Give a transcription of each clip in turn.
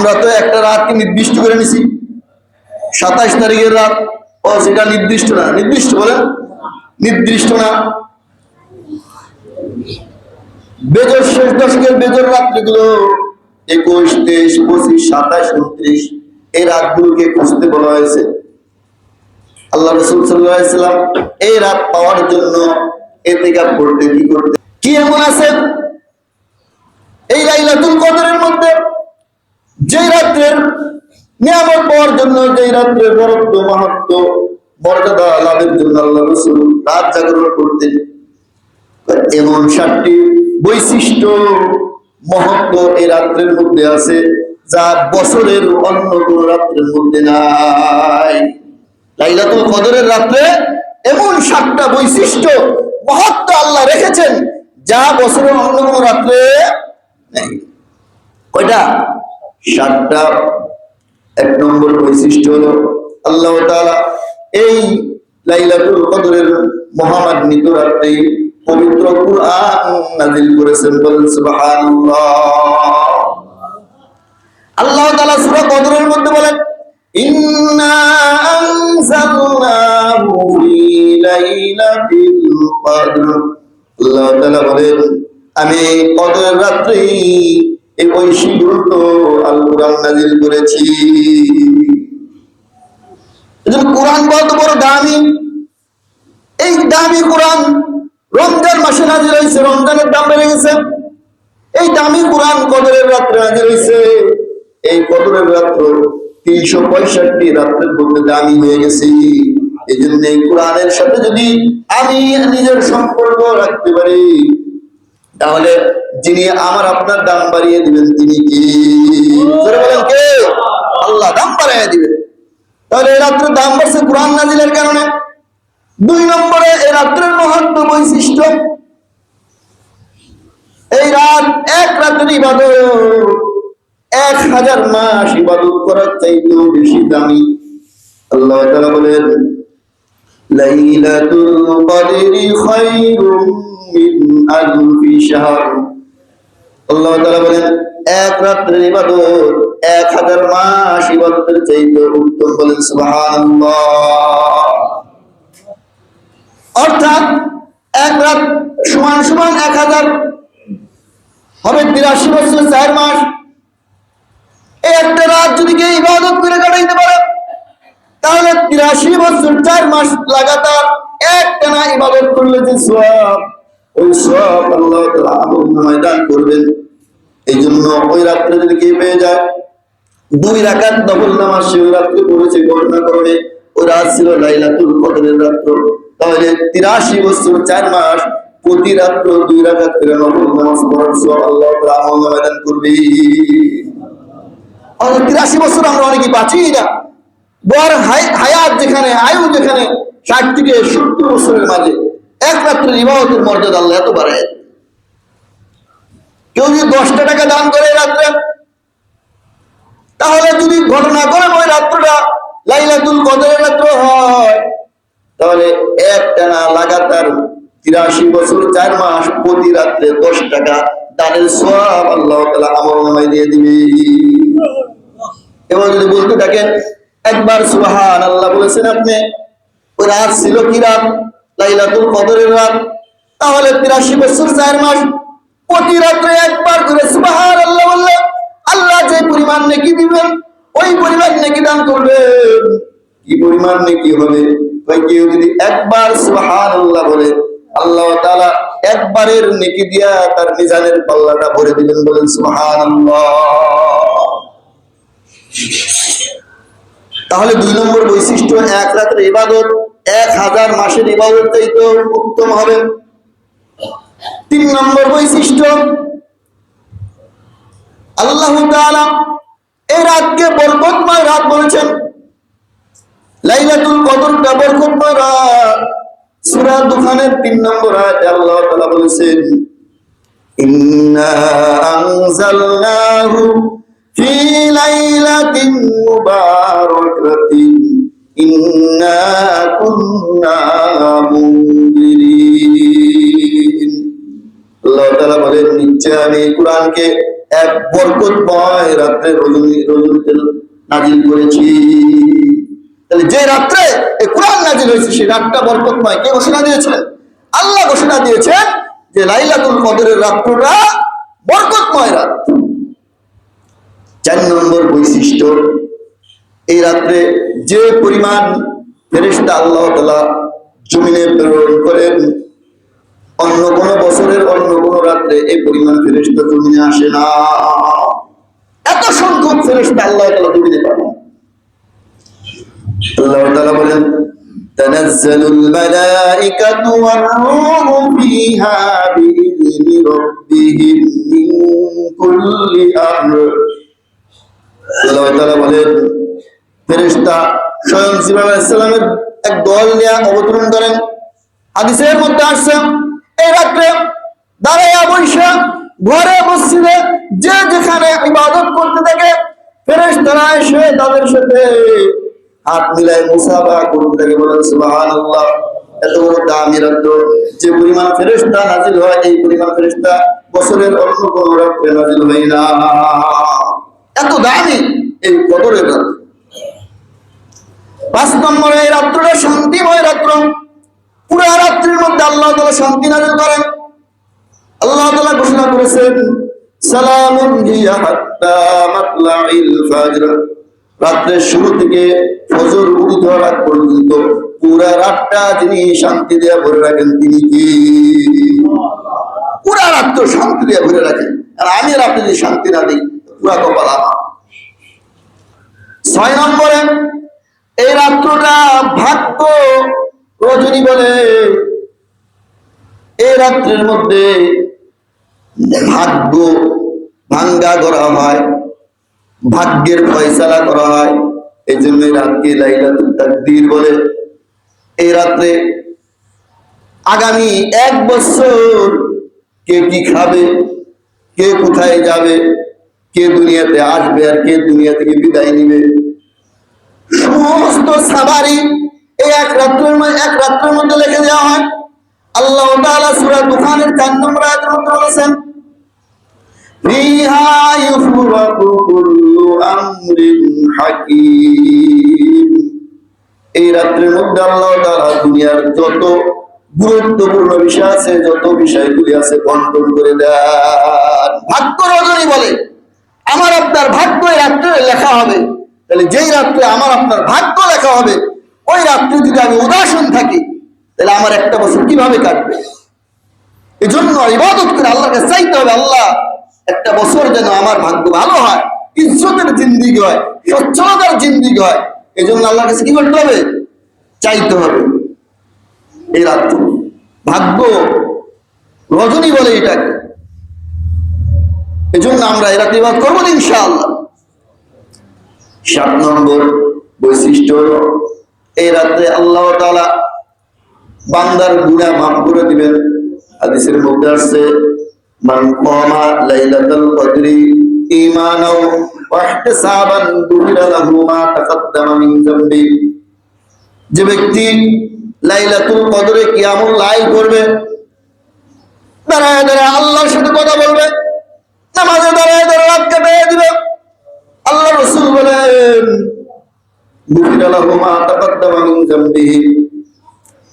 আমরা তো একটা রাতকে নির্দিষ্ট করে নিছি, 27 তারিখের রাত। ও সেটা নির্দিষ্ট না, নির্দিষ্ট বলেন, নির্দিষ্ট না। বেজর শেষ দশকের বেজর রাত্রিগুলো 21, 23, 25, 27, 29 এই রাতগুলোকে খুঁজতে বলা হয়েছে। আল্লাহ রাসূল সাল্লাল্লাহু আলাইহি ওয়াসাল্লাম এই রাত পাওয়ার জন্য ইতিকাফ করতে কি করতে, কি এমন আছে এই লাইলাতুল কদরের মধ্যে যে রাত্রের নিয়ামত পাওয়ার জন্য, যে রাত্রের বরত্ব, মাহাত্ম্য, মর্যাদা লাভের জন্য আল্লাহ রাসূল রাত জাগরণ করতেন। এমন 7টি বৈশিষ্ট্য, মহত্ব এই রাত্রের মধ্যে আছে যা বছরের অন্য কোন রাত্রের মধ্যে নাই। লাইলাতুল কদরের রাত্রে এমন 7টা বৈশিষ্ট্য, মহত্ব আল্লাহ রেখেছেন যা বছরের অন্য কোন রাত্রে নেই। কয়টা? 7টা। 1 নম্বর বৈশিষ্ট্য হলো আল্লাহ তাআলা এই লাইলাতুল কদরের মহামান্বিত রাত্রে পবিত্র কুরআন নাযিল করেছেন। বলেন সুবহানাল্লাহ। আল্লাহ তাআলা সূরা কদরের মধ্যে বলেন, ইন্না আনজালনাহু ফি লাইলাতিল কদর। আল্লাহ তাআলা বলেন, আমি কদরের রাত্রে এই ঐশীগুলো আল কুরআন নাযিল করেছি। এজন্য কুরআন কত বড় দামি। এই দামি কুরআন রমজান মাসে নাযিল হয়েছে, রমজানের দাম বেড়ে গেছে। এই দামি কুরআন কদরের রাত্রে নাযিল হয়েছে। এই কদরের রাত্র 365 রাত্রের মধ্যে দামি হয়ে গেছে। এই জন্য এই কুরআনের সাথে যদি আমি নিজের সম্পর্ক রাখতে পারি, তাহলে যিনি আমার আপনার দাম বাড়িয়ে দিবেন তিনি কি? বলেন কে? আল্লাহ দাম বাড়িয়ে দিবেন। তাহলে এই রাত্রের দাম বাড়ছে কুরআন নাযিলের কারণে। 2 নম্বরে এই রাত্রের মহত্ব বৈশিষ্ট্য, এই রাত এক রাতের ইবাদত 1000 মাস ইবাদত করার চাইতেও বেশি দামি। আল্লাহ তাআলা বলেন, লাইলাতুল কদরি খায়রুম মিন আলফি শাহর। আল্লাহ তাআলা বলেন, এক রাতের ইবাদত 1000 মাস ইবাদতের চাইতে উত্তম। বলেন সুবহানাল্লাহ। অর্থাৎ এক রাত সমান সমান 1000 হবে 83 বছর 4 মাস। এই একটা রাত যদি কেউ ইবাদত করে কাটাইতে পারে, তাহলে 83 বছর 4 মাস লাগাতার একটানা ইবাদত করলে যে সওয়াব, ওই সওয়াব আল্লাহ তাআলা আমলনামায় দান করবেন। এই জন্য ওই রাত্রে যদি কেউ পেয়ে যায় 2 রাকাত নফল নামাজ সে ওই রাত্রে পড়েছে, গণনা করবে ওই রাত ছিল লাইলাতুল কদরের রাত, তাহলে 83 বছর 4 মাস প্রতি রাত্র 2 রাকাত করে নফল নামাজ পড়ার সওয়াব আল্লাহ তাআলা আমলনামায় দান করবে। আর 83 বছর আমরা অনেকে বাঁচি না। বড় হায়াত যেখানে, আয়ু যেখানে 60 থেকে 70 বছরের মাঝে এক রাত্রের ইবাদতের মর্যাদা আল্লাহ এত বাড়ায়। কেউ যদি 10টা টাকা দান করে রাত্রে, তাহলে যদি ঘটনা করে ওই রাত্রটা লাইলাতুল কদরের রাত্র হয়, তাহলে একটানা লাগাতার 83 বছর 4 মাস প্রতি রাত্রে 10 টাকা দানের সওয়াব আল্লাহ তাআলা আমলনামায় দিয়ে দিবে। এবার যদি বলতে থাকেন একবার সুবহানাল্লাহ বলেছেন আপনি, ওই রাত ছিল কি রাত? লাইলাতুল কদরের রাত। তাহলে 83 বছর 4 মাস প্রতি রাত্রে একবার করে সুবহানাল্লাহ বললে আল্লাহ যে পরিমাণ নেকি দিবেন, ওই পরিমাণ নেকি দান করবেন। কি পরিমাণ নেকি হবে? কেউ যদি একবার সুবহানাল্লাহ বলে, আল্লাহ তাআলা একবারের নেকি দিয়া তার মিজানের পাল্লাটা ভরে দিবেন। বলেন সুবহানাল্লাহ। তাহলে 2 নম্বর বৈশিষ্ট্য, এক রাতের ইবাদত 1000 মাসের ইবাদত চাইতে উত্তম হবে। 3 নম্বর বৈশিষ্ট্য, আল্লাহ তাআলা এই রাতকে বরকতময় রাত বলেছেন। লাইলাতুল কদরটা বরকতময় রাত। সূরা দুখানের 3 নম্বর আয়াতে আল্লাহ তাআলা বলেছেন, ইন্না আনজালনাহু ফি লাইলাতিন মুবারাকাতিন ইন্না কুন্না মুনজিরিন। আল্লাহ তাআলা বলেন, নিশ্চয় আমি কুরআনকে এক বরকতময় রাত্রে রজনীতে নাজিল করেছি। তাহলে যে রাত্রে এই কোরআন নাজিল হয়েছে সেই রাতটা বরকতময়। কে ঘোষণা দিয়েছিলেন? আল্লাহ ঘোষণা দিয়েছেন যে লাইলাতুল কদরের রাত্রটা বরকতময় রাত। 4 নম্বর বৈশিষ্ট্য, এই রাত্রে যে পরিমাণ ফেরেশতা আল্লাহ তাআলা জমিনে প্রেরণ করেন, অন্য কোন বছরের অন্য কোন রাত্রে এই পরিমাণ ফেরেশতা জমিনে আসে না। এত সংখ্যক ফেরেশতা আল্লাহ তাআলা জমিনে পাঠান। আল্লাহ তাআলা বলেন তানাজ্জালুল মালাইকাতু ওয়ার রূহু ফিহা বিইذনি রাব্বিহিম মিন কুল্লি আমর। আল্লাহ তাআলা বলেন ফেরেশতা স্বয়ং জিবরাইল আলাইহিস সালামের এক দল নিয়ে অবতরণ করেন। হাদিসের মধ্যে আসছে এই রাত্রে দাঁড়ায়া বৈশা ঘরে মসজিদে যে যেখানে ইবাদত করতে থাকে ফেরেশতারা এসে তাদের সাথে হাত মিলায় মুসাফা করতে থাকে, বলেন সুবহানাল্লাহ। এত বড় দামি রাত্র, যে পরিমাণ ফেরেশতা নাজিল হয় এই পরিমাণ ফেরেশতা বছরের অন্য কোন রাত্রে নাজিল হয় না। এত দামি এই কদরের রাত। 5 নম্বরে এই রাত্রটা শান্তিময় রাত্র। পুরো রাত্রির মধ্যে আল্লাহ তাআলা শান্তি নাযিল করেন। আল্লাহ তাআলা ঘোষণা করেছেন সালামুন হিয়া হাত্তা মাতলাইল ফাজর। রাতের শুরু থেকে ফজর উদিত হওয়ার আগ পর্যন্ত পুরো রাতটা যিনি শান্তি দিয়ে ভরে রাখেন তিনি কি? পুরো রাত শান্তি দিয়ে ভরে রাখেন। আর আমি আর আপনি যদি শান্তি না দিই পুরা কপাল আমার। 6 নম্বরে এই রাত্রটা ভাগ্য রজনী বলে। এই রাত্রের মধ্যে ভাগ্য ভাঙ্গা করা হয়, ভাগ্যের ফয়সালা করা হয়। এই জন্য রাতকে লাইলাতুল তাকদীর বলে। এই রাত্রে আগামী 1 বছর কে কি খাবে, কে কোথায় যাবে, কে দুনিয়াতে আসবে আর কে দুনিয়া থেকে বিদায় নিবে, সমস্ত সাবারি এই এক রাত্রের মধ্যে লিখে দেওয়া হয়। আল্লাহ তাআলা সূরা দুখানের 4 নম্বর আয়াতের মধ্যে বলেছেন ফিহা ইউফরাকু কুল্লু আমরিন হাকীম। এই রাত্রের মধ্যে আল্লাহ তাআলা দুনিয়ার যত গুরুত্বপূর্ণ বিষয় আছে, যত বিষয়গুলি আছে বন্টন করে দেন। ভাগ্য রজনী বলে আমার আপনার ভাগ্য এই রাত্রে লেখা হবে। তাহলে যেই রাত্রে আমার আপনার ভাগ্য লেখা হবে ওই রাত্রে যদি আমি উদাসীন থাকি তাহলে আমার একটা বছর কিভাবে কাটবে? এই জন্য ইবাদত করে আল্লাহর কাছে চাইতে হবে, আল্লাহ একটা বছর যেন আমার ভাগ্য ভালো হয়, ইজ্জতের জিন্দেগি হয়, সচ্ছলতার জিন্দেগি হয়। এই জন্য আল্লাহর কাছে কি করতে হবে? চাইতে হবে। এই রাত্র ভাগ্য রজনী বলে এটাকে। এই জন্য আমরা এই রাত্রে ইবাদত করবো ইনশাআল্লাহ। 7 নম্বর বৈশিষ্ট্য, এই রাত্রে আল্লাহ তাআলা বান্দার গুনাহ মাফ করে দিবেন। হাদিসের মধ্যে আছে মান কামা লাইলাতুল কদরি ঈমানাও ওয়া ইহতিসাবান গুফিরা লাহু মা তাকাদ্দামা মিন যামবি। যে ব্যক্তি লাইলাতুল কদরে কিয়ামুল লাইল করবে, দাঁড়ায় দাঁড়ায় আল্লাহর সাথে কথা বলবে, নামাজে দাঁড়ায় দাঁড়ায় রাত কাটিয়ে দিবে, আল্লাহ রাসূল বলেন গুফিরা লাহু মা তাকাদ্দামা মিন যামবি।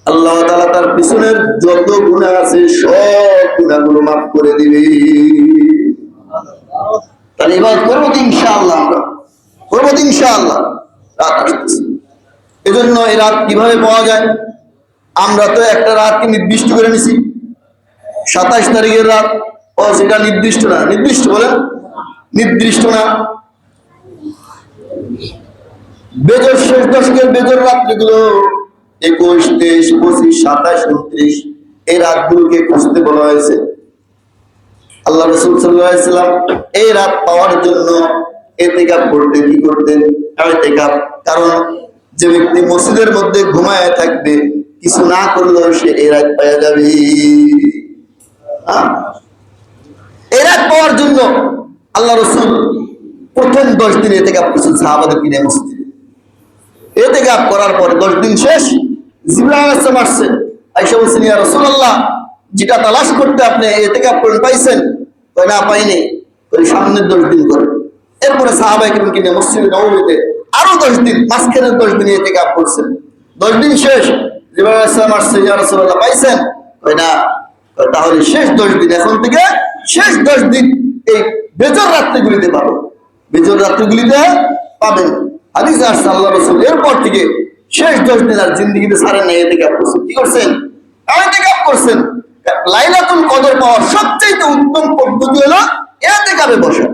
আল্লাহ তাআলা তার পিছনের যত গুনাহ আছে সব গুনাহগুলো মাফ করে দিবে। তাহলে ইবাদত করব ইনশাআল্লাহ, আমরা করব ইনশাআল্লাহ। রাত আসছে, এজন্য এই রাত কিভাবে পাওয়া যায়? আমরা তো একটা রাতকে নির্দিষ্ট করে নিছি, 27 তারিখের রাত। ও সেটা নির্দিষ্ট না, নির্দিষ্ট বলেন নির্দিষ্ট না। বেজর শেষ দশকের বেজর রাত্রিগুলো 21, 23, 25, 27, 29 এই রাতগুলোকে খুঁজতে বলা হয়েছে। আল্লাহ রাসূল সাল্লাল্লাহু আলাইহি ওয়াসাল্লাম এই রাত পাওয়ার জন্য ইতিকাফ করতে কি করতেন? ইতিকাফ। কারণ যে ব্যক্তি মসজিদের মধ্যে ঘুমায় থাকবে, কিছু না করলেও সে এই রাত পেয়ে যাবে। এই রাত পাওয়ার জন্য আল্লাহ রাসূল প্রথম 10 দিন ইতিকাফ করেছেন সাহাবাদেরকে নিয়ে মসজিদে। ইতিকাফ করার পরে 10 দিন শেষ, জিবরাইল আলাইহিস সালাম আসছেন, আয়েশা বলছেন ইয়া রাসূলুল্লাহ যেটা তালাশ করতে আপনি ইতিকাফ করেন পাইছেন? কয় না পাইনি। ওই সামনের 10 দিন করে। এরপরে সাহাবায়ে কেরাম কিনে মসজিদে নববীতে আরো 10 দিন, মাঝখানের 10 দিন ইতিকাফ করছেন। 10 দিন শেষ, জিবরাইল আলাইহিস সালাম আসছে, ইয়া রাসূলুল্লাহ পাইছেন? কই না। তাহলে শেষ 10 দিন, এখন থেকে শেষ 10 দিন এই বেজর রাত্রিগুলিতে পাবেন, বেজর রাত্রিগুলিতে পাবেন। হাদিসে আসছে আল্লাহ রাসূল এরপর থেকে শেষ 10 দিন আর জিন্দেগিতে ছাড়েন না, ইতিকাফ করছেন। কি করছেন? ইতিকাফ করছেন। লাইলাতুল কদর পাওয়ার সবচেয়ে উত্তম পদ্ধতি হলো ইতিকাফে বসা।